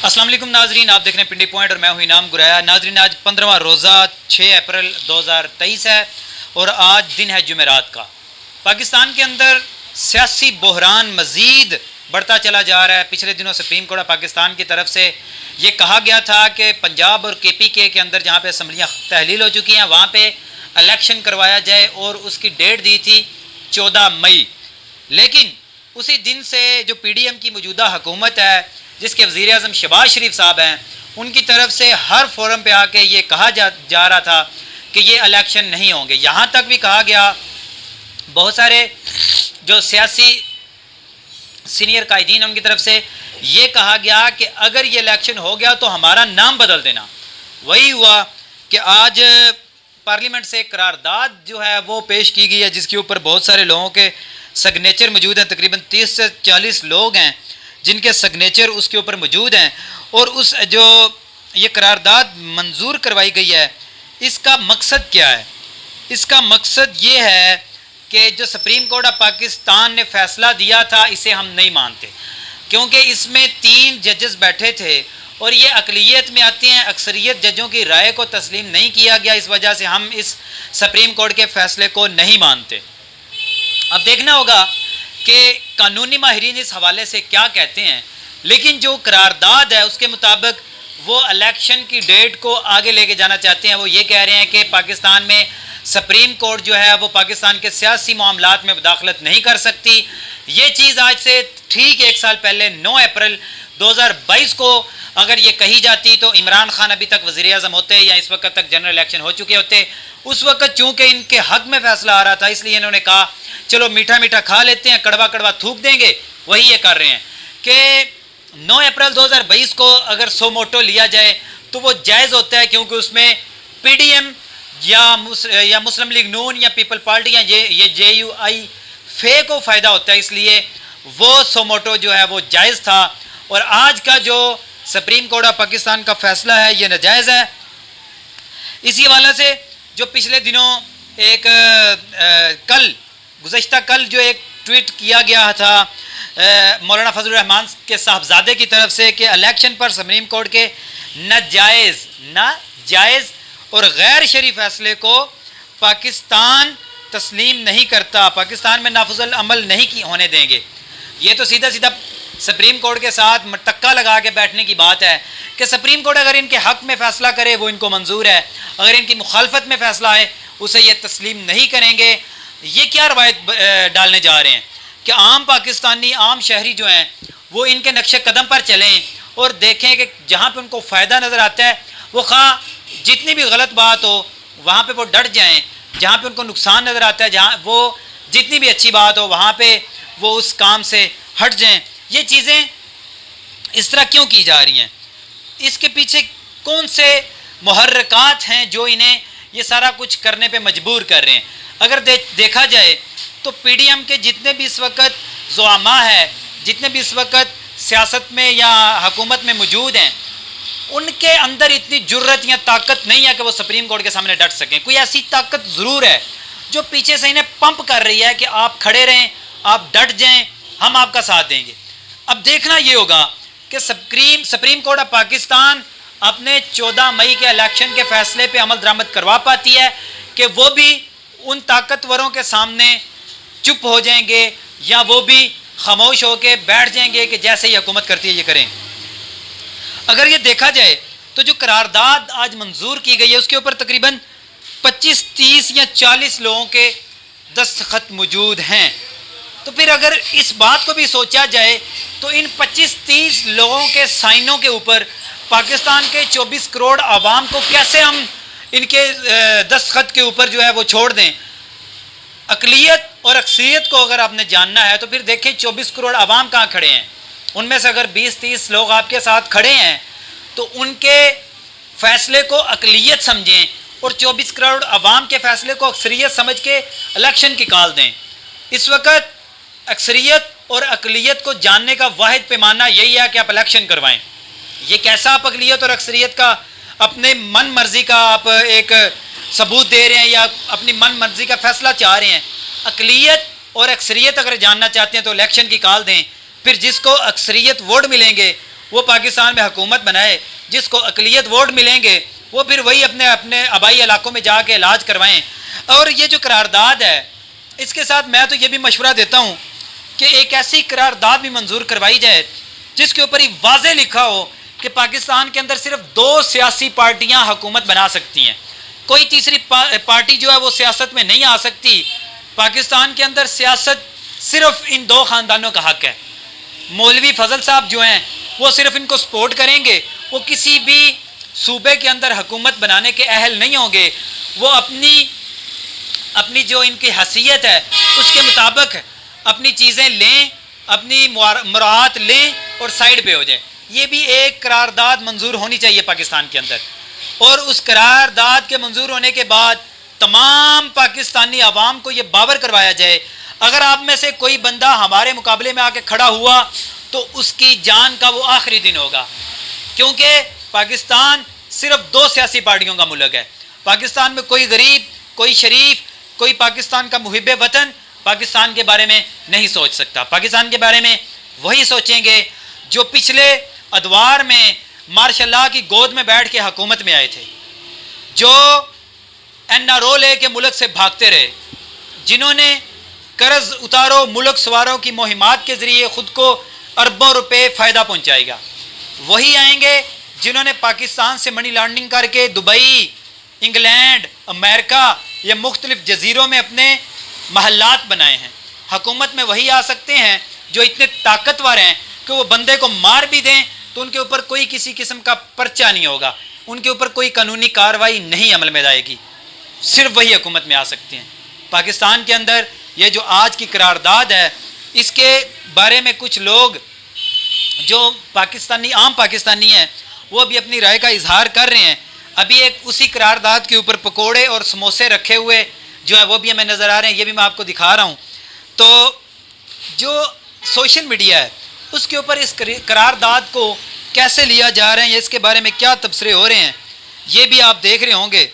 अस्सलाम वालेकुम नाजरीन, आप देख रहे हैं पिंडी पॉइंट और मैं हूं इनाम गुराया। नाजरीन, आज 15वां रोज़ा 6 अप्रैल 2023 है और आज दिन है जुमेरात का। पाकिस्तान के अंदर सियासी बहरान मज़ीद बढ़ता चला जा रहा है। पिछले दिनों सुप्रीम कोर्ट पाकिस्तान की तरफ से ये कहा गया था कि पंजाब और KPK के अंदर जहाँ पे असम्बलियाँ तहलील हो चुकी हैं वहाँ पे इलेक्शन करवाया जाए और उसकी डेट दी थी 14 मई। लेकिन उसी दिन से जो PDM की मौजूदा हुकूमत है, जिसके वज़ीर आज़म शहबाज शरीफ साहब हैं, उनकी तरफ से हर फोरम पे आके ये कहा जा रहा था कि ये इलेक्शन नहीं होंगे। यहाँ तक भी कहा गया, बहुत सारे जो सियासी सीनियर कायदीन उनकी तरफ से ये कहा गया कि अगर ये इलेक्शन हो गया तो हमारा नाम बदल देना। वही हुआ कि आज पार्लियामेंट से करारदाद जो है वो पेश की गई है, जिसके ऊपर बहुत सारे लोगों के सिग्नेचर मौजूद हैं। तकरीबन 30 से 40 लोग हैं जिनके सिग्नेचर उसके ऊपर मौजूद हैं। और उस जो ये करारदाद मंजूर करवाई गई है, इसका मकसद क्या है? इसका मकसद ये है कि जो सुप्रीम कोर्ट ऑफ पाकिस्तान ने फ़ैसला दिया था, इसे हम नहीं मानते, क्योंकि इसमें 3 जजेस बैठे थे और ये अक़लियत में आते हैं। अक्सरियत जजों की राय को तस्लीम नहीं किया गया, इस वजह से हम इस सुप्रीम कोर्ट के फ़ैसले को नहीं मानते। अब देखना होगा कि कानूनी माहिरीन इस हवाले से क्या कहते हैं। लेकिन जो करारदाद है उसके मुताबिक वो इलेक्शन की डेट को आगे लेके जाना चाहते हैं। वो ये कह रहे हैं कि पाकिस्तान में सुप्रीम कोर्ट जो है वो पाकिस्तान के सियासी मामलात में मुदाखलत नहीं कर सकती। ये चीज़ आज से ठीक 1 साल पहले 9 अप्रैल 2022 को अगर ये कही जाती तो इमरान खान अभी तक वज़ीर आज़म होते या इस वक्त तक जनरल इलेक्शन हो चुके होते। उस वक्त चूँकि इनके हक में फ़ैसला आ रहा था, इसलिए इन्होंने कहा चलो मीठा मीठा खा लेते हैं, कड़वा कड़वा थूक देंगे। वही ये कर रहे हैं कि 9 अप्रैल 2022 को अगर सो मोटो लिया जाए तो वो जायज़ होता है, क्योंकि उसमें PDM या मुस्लिम लीग नून या पीपल पार्टी या ये JUI फे को फ़ायदा होता है, इसलिए वो सो मोटो जो है वो जायज़ था। और आज का जो सुप्रीम कोर्ट ऑफ पाकिस्तान का फ़ैसला है ये नाजायज़ है। इसी हवाले से जो पिछले दिनों एक गुज़श्ता कल जो एक ट्वीट किया गया था मौलाना फजलुर रहमान के साहबजादे की तरफ से कि इलेक्शन पर सुप्रीम कोर्ट के नाजायज़ और गैर शरई फैसले को पाकिस्तान तस्लीम नहीं करता, पाकिस्तान में नाफुज़ुल अमल नहीं होने देंगे। ये तो सीधा सीधा सुप्रीम कोर्ट के साथ मटक्का लगा के बैठने की बात है कि सुप्रीम कोर्ट अगर इनके हक में फ़ैसला करे वो इनको मंजूर है, अगर इनकी मुखालफत में फ़ैसला आए उसे ये तस्लीम नहीं करेंगे। ये क्या रवायत डालने जा रहे हैं कि आम पाकिस्तानी, आम शहरी जो हैं वो इनके नक्शे कदम पर चलें और देखें कि जहाँ पे उनको फ़ायदा नज़र आता है वो जितनी भी गलत बात हो वहाँ पे वो डट जाएं, जहाँ पे उनको नुकसान नज़र आता है, जहाँ वो जितनी भी अच्छी बात हो वहाँ पे वो उस काम से हट जाएं। ये चीज़ें इस तरह क्यों की जा रही हैं? इसके पीछे कौन से मुहर्रिकात हैं जो इन्हें ये सारा कुछ करने पे मजबूर कर रहे हैं? अगर देखा जाए तो PDM के जितने भी इस वक्त ज़ुआमा है, जितने भी इस वक्त सियासत में या हुकूमत में मौजूद हैं, उनके अंदर इतनी जुर्रत या ताकत नहीं है कि वो सुप्रीम कोर्ट के सामने डट सकें। कोई ऐसी ताकत ज़रूर है जो पीछे से इन्हें पंप कर रही है कि आप खड़े रहें, आप डट जाएं, हम आपका साथ देंगे। अब देखना ये होगा कि सुप्रीम कोर्ट ऑफ पाकिस्तान अपने 14 मई के इलेक्शन के फ़ैसले पे अमल दरामद करवा पाती है कि वो भी उन ताकतवरों के सामने चुप हो जाएंगे या वो भी खामोश होकर बैठ जाएंगे कि जैसे ही हुकूमत करती है ये करें। अगर ये देखा जाए तो जो करारदाद आज मंजूर की गई है उसके ऊपर तकरीबन 25, 30 या 40 लोगों के दस्तखत मौजूद हैं। तो फिर अगर इस बात को भी सोचा जाए तो इन 25-30 लोगों के साइनों के ऊपर पाकिस्तान के 24 करोड़ आवाम को कैसे हम इनके दस्तखत के ऊपर जो है वो छोड़ दें? अक़लियत और अक्सरियत को अगर आपने जानना है तो फिर देखें 24 करोड़ आवाम कहाँ खड़े हैं। उनमें से अगर 20-30 लोग आपके साथ खड़े हैं तो उनके फ़ैसले को अक़लियत समझें और 24 करोड़ आवाम के फ़ैसले को अक्सरियत समझ के इलेक्शन की कॉल दें। इस वक्त अक्सरियत और अक़लियत को जानने का वाहिद पैमाना यही है कि आप इलेक्शन करवाएं। ये कैसा आप अक़लियत और अक्सरियत का अपने मन मर्ज़ी का आप एक सबूत दे रहे हैं या अपनी मन मर्ज़ी का फ़ैसला चाह रहे हैं? अक़लियत और अक्सरियत अगर जानना चाहते हैं तो इलेक्शन की कॉल दें, फिर जिसको अक्सरियत वोट मिलेंगे وہ پاکستان میں حکومت بنائے، جس کو اقلیت ووٹ ملیں گے وہ پھر وہی اپنے آبائی علاقوں میں جا کے علاج کروائیں۔ اور یہ جو قرارداد ہے اس کے ساتھ میں تو یہ بھی مشورہ دیتا ہوں کہ ایک ایسی قرارداد بھی منظور کروائی جائے جس کے اوپر ہی واضح لکھا ہو کہ پاکستان کے اندر صرف 2 سیاسی پارٹیاں حکومت بنا سکتی ہیں، کوئی تیسری پارٹی جو ہے وہ سیاست میں نہیں آ سکتی۔ پاکستان کے اندر سیاست صرف ان 2 خاندانوں کا حق ہے۔ مولوی فضل صاحب جو ہیں وہ صرف ان کو سپورٹ کریں گے، وہ کسی بھی صوبے کے اندر حکومت بنانے کے اہل نہیں ہوں گے۔ وہ اپنی جو ان کی حیثیت ہے اس کے مطابق اپنی چیزیں لیں، اپنی مراعات لیں اور سائیڈ پہ ہو جائیں۔ یہ بھی ایک قرارداد منظور ہونی چاہیے پاکستان کے اندر، اور اس قرارداد کے منظور ہونے کے بعد تمام پاکستانی عوام کو یہ باور کروایا جائے اگر آپ میں سے کوئی بندہ ہمارے مقابلے میں آ کے کھڑا ہوا تو اس کی جان کا وہ آخری دن ہوگا، کیونکہ پاکستان صرف 2 سیاسی پارٹیوں کا ملک ہے۔ پاکستان میں کوئی غریب، کوئی شریف، کوئی پاکستان کا محب وطن پاکستان کے بارے میں نہیں سوچ سکتا۔ پاکستان کے بارے میں وہی سوچیں گے جو پچھلے ادوار میں مارشاء اللہ کی گود میں بیٹھ کے حکومت میں آئے تھے، جو NRO لے کے ملک سے بھاگتے رہے، جنہوں نے قرض اتارو ملک سواروں کی مہمات کے ذریعے خود کو اربوں روپے فائدہ پہنچائے گا۔ وہی آئیں گے جنہوں نے پاکستان سے منی لانڈرنگ کر کے دبئی، انگلینڈ، امریکہ یا مختلف جزیروں میں اپنے محلات بنائے ہیں۔ حکومت میں وہی آ سکتے ہیں جو اتنے طاقتور ہیں کہ وہ بندے کو مار بھی دیں تو ان کے اوپر کوئی کسی قسم کا پرچہ نہیں ہوگا، ان کے اوپر کوئی قانونی کارروائی نہیں عمل میں آئے گی، صرف وہی حکومت میں آ سکتے ہیں۔ پاکستان کے اندر یہ جو آج کی قرارداد ہے اس کے بارے میں کچھ لوگ جو عام پاکستانی ہیں وہ بھی اپنی رائے کا اظہار کر رہے ہیں۔ ابھی ایک اسی قرارداد کے اوپر پکوڑے اور سموسے رکھے ہوئے جو ہے وہ بھی ہمیں نظر آ رہے ہیں، یہ بھی میں آپ کو دکھا رہا ہوں۔ تو جو سوشل میڈیا ہے اس کے اوپر اس قرارداد کو کیسے لیا جا رہا ہے یا اس کے بارے میں کیا تبصرے ہو رہے ہیں یہ بھی آپ دیکھ رہے ہوں گے۔